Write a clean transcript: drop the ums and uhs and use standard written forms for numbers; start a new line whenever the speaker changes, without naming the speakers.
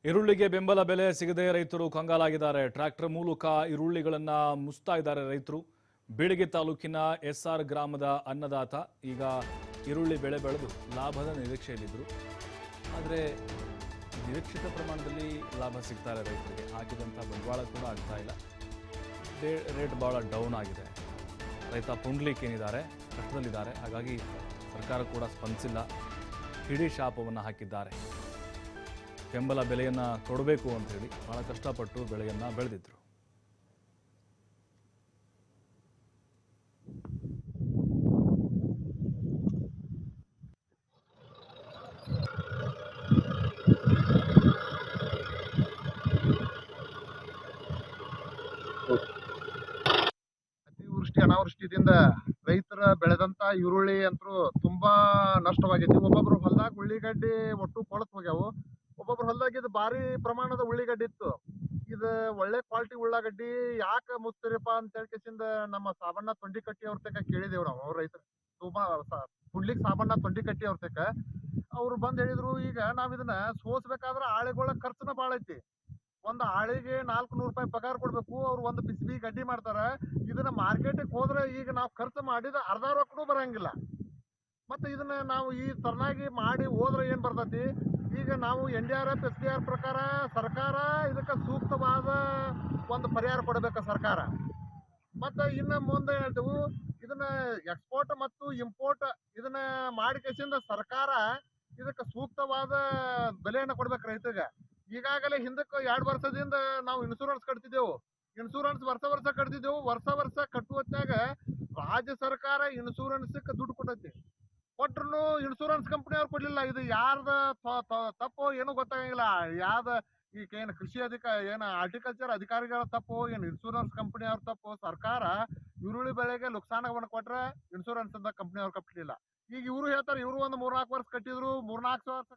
ಈರುಳ್ಳಿಗೆ ಬೆಂಬಲ ಬೆಲೆ ಸಿಗದೆ ರೈತರು ಕಂಗಾಲಾಗಿದ್ದಾರೆ. ಟ್ರ್ಯಾಕ್ಟರ್ ಮೂಲಕ ಈರುಳ್ಳಿಗಳನ್ನ ಮುಸ್ತಾ ಇದ್ದಾರೆ ರೈತರು. ಬೀಳಗಿ ತಾಲೂಕಿನ ಎಸ್ಆರ್ ಗ್ರಾಮದ ಅನ್ನದಾತ ಈಗ ಈರುಳ್ಳಿ ಬೆಳೆ ಬೆಳೆದು ಲಾಭದ ನಿರೀಕ್ಷೆಯಲ್ಲಿದ್ದರು. ಆದರೆ ನಿರೀಕ್ಷಿತ ಪ್ರಮಾಣದಲ್ಲಿ ಲಾಭ ಸಿಗ್ತಾರೆ ರೈತರಿಗೆ. ಹಾಕಿದಂಥ ಬಂಡವಾಳ ಕೂಡ ಆಗ್ತಾ ಇಲ್ಲ. ರೇಟ್ ಭಾಳ ಡೌನ್ ಆಗಿದೆ. ರೈತ ಪುಂಡ್ಲಿಕ್ ಏನಿದ್ದಾರೆ ಕಷ್ಟದಲ್ಲಿದ್ದಾರೆ. ಹಾಗಾಗಿ ಸರ್ಕಾರ ಕೂಡ ಸ್ಪಂದಿಸಿಲ್ಲ. ಹಿಡಿ ಶಾಪವನ್ನು ಹಾಕಿದ್ದಾರೆ. ಬೆಂಬಲ ಬೆಲೆಯನ್ನು ಕೊಡಬೇಕು ಅಂತ ಹೇಳಿ ಬಹಳ ಕಷ್ಟಪಟ್ಟು ಬೆಳೆಯನ್ನು ಬೆಳೆದಿದ್ರು.
ಅತಿವೃಷ್ಟಿ ಅನಾವೃಷ್ಟಿದಿಂದ ರೈತರ ಬೆಳೆದಂತ ಈರುಳ್ಳಿ ಅಂತೂ ತುಂಬಾ ನಷ್ಟವಾಗೈತಿ. ಒಬ್ಬೊಬ್ರು ಹೊಲದಾಗ ಉಳ್ಳಿಗಡ್ಡಿ ಒಟ್ಟು ಕೊಳತ್ ಹೋಗ್ಯಾವು. ಒಬ್ಬೊಬ್ರು ಹೊಲದಾಗ ಇದು ಭಾರಿ ಪ್ರಮಾಣದ ಉಳ್ಳಿಗಡ್ಡಿ ಇತ್ತು. ಇದು ಒಳ್ಳೆ ಕ್ವಾಲಿಟಿ ಉಳ್ಳಾಗಡ್ಡಿ ಯಾಕೆ ಮುಚ್ತಿರಪ್ಪ ಅಂತ ಹೇಳ್ಕೆಸಿಂದ ನಮ್ಮ ಸಾಬಣ್ಣ ತೊಂಡಿಕಟ್ಟಿ ಅವ್ರ ತಕ ಕೇಳಿದೇವ್ ನಾವು. ಅವ್ರ ರೈತರು ತುಂಬಾ ಕುಡ್ಲಿಕ್ ಸಾಬಣ್ಣ ತೊಂಡಿಕಟ್ಟಿ ಅವ್ರ ತಕ ಅವ್ರು ಬಂದ್ ಹೇಳಿದ್ರು, ಈಗ ನಾವ್ ಇದನ್ನ ಸೋಸ್ಬೇಕಾದ್ರ ಆಳಿಗಳ ಖರ್ಚುನ ಬಾಳ ಐತಿ. ಒಂದ್ ಆಳಿಗೆ 400 ರೂಪಾಯಿ ಪಗಾರ ಕೊಡ್ಬೇಕು. ಅವ್ರು ಒಂದು ಬಿಸಿಬಿ ಗಡ್ಡಿ ಮಾಡ್ತಾರ. ಇದನ್ನ ಮಾರ್ಕೆಟಿಗೆ ಹೋದ್ರೆ ಈಗ ನಾವು ಖರ್ಚು ಮಾಡಿದ ಅರ್ಧ ರೊಕ್ಕನೂ ಬರಂಗಿಲ್ಲ. ಮತ್ತೆ ಇದನ್ನ ನಾವು ಈ ತರನಾಗಿ ಮಾಡಿ ಹೋದ್ರೆ ಏನ್ ಬರ್ತೈತಿ? ಈಗ ನಾವು NDRF SDR ಪ್ರಕಾರ ಸರ್ಕಾರ ಇದಕ್ಕೆ ಸೂಕ್ತವಾದ ಒಂದು ಪರಿಹಾರ ಕೊಡಬೇಕು ಸರ್ಕಾರ. ಮತ್ತೆ ಇನ್ನ ಮುಂದೆ ಹೇಳ್ತೇವೆ, ಇದನ್ನ ಎಕ್ಸ್ಪೋರ್ಟ್ ಮತ್ತು ಇಂಪೋರ್ಟ್ ಇದನ್ನ ಮಾಡಿಕೆಸಿಂದ ಸರ್ಕಾರ ಇದಕ್ಕೆ ಸೂಕ್ತವಾದ ಬೆಲೆಯನ್ನು ಕೊಡ್ಬೇಕು ರೈತರಿಗೆ. ಈಗಾಗಲೇ ಹಿಂದಕ್ಕೆ 2 ವರ್ಷದಿಂದ ನಾವು ಇನ್ಶೂರೆನ್ಸ್ ಕಟ್ತಿದ್ದೆವು. ಇನ್ಶೂರೆನ್ಸ್ ವರ್ಷ ಕಟ್ತಿದ್ದೆವು. ವರ್ಷ ಕಟ್ಟುವತ್ನಾಗ ರಾಜ್ಯ ಸರ್ಕಾರ ಇನ್ಶೂರೆನ್ಸ್ ದುಡ್ಡು ಕೊಟ್ಟೈತಿ. ಕೊಟ್ರು ಇನ್ಶೂರೆನ್ಸ್ ಕಂಪನಿ ಅವ್ರು ಕೊಡ್ಲಿಲ್ಲ. ಇದು ಯಾರ್ದ ತಪ್ಪು ಏನೂ ಗೊತ್ತಾಗಂಗಿಲ್ಲ. ಯಾವ್ದ ಈಗ ಏನು ಕೃಷಿ ಏನು ಹಾರ್ಟಿಕಲ್ಚರ್ ಅಧಿಕಾರಿಗಳ ತಪ್ಪು, ಏನು ಇನ್ಶೂರೆನ್ಸ್ ಕಂಪನಿ ಅವ್ರ ತಪ್ಪು? ಸರ್ಕಾರ ಈರುಳ್ಳಿ ಬೆಳೆಗೆ ನುಕ್ಸಾನವನ್ನು ಕೊಟ್ರೆ ಇನ್ಶೂರೆನ್ಸ್ ಅಂತ ಕಂಪನಿ ಅವ್ರು ಕಟ್ಟಲಿಲ್ಲ. ಈಗ ಇವರು ಹೇಳ್ತಾರೆ, ಇವರು ಒಂದು 3-4 ವರ್ಷ ಕಟ್ಟಿದ್ರು, 3-4 ವರ್ಷ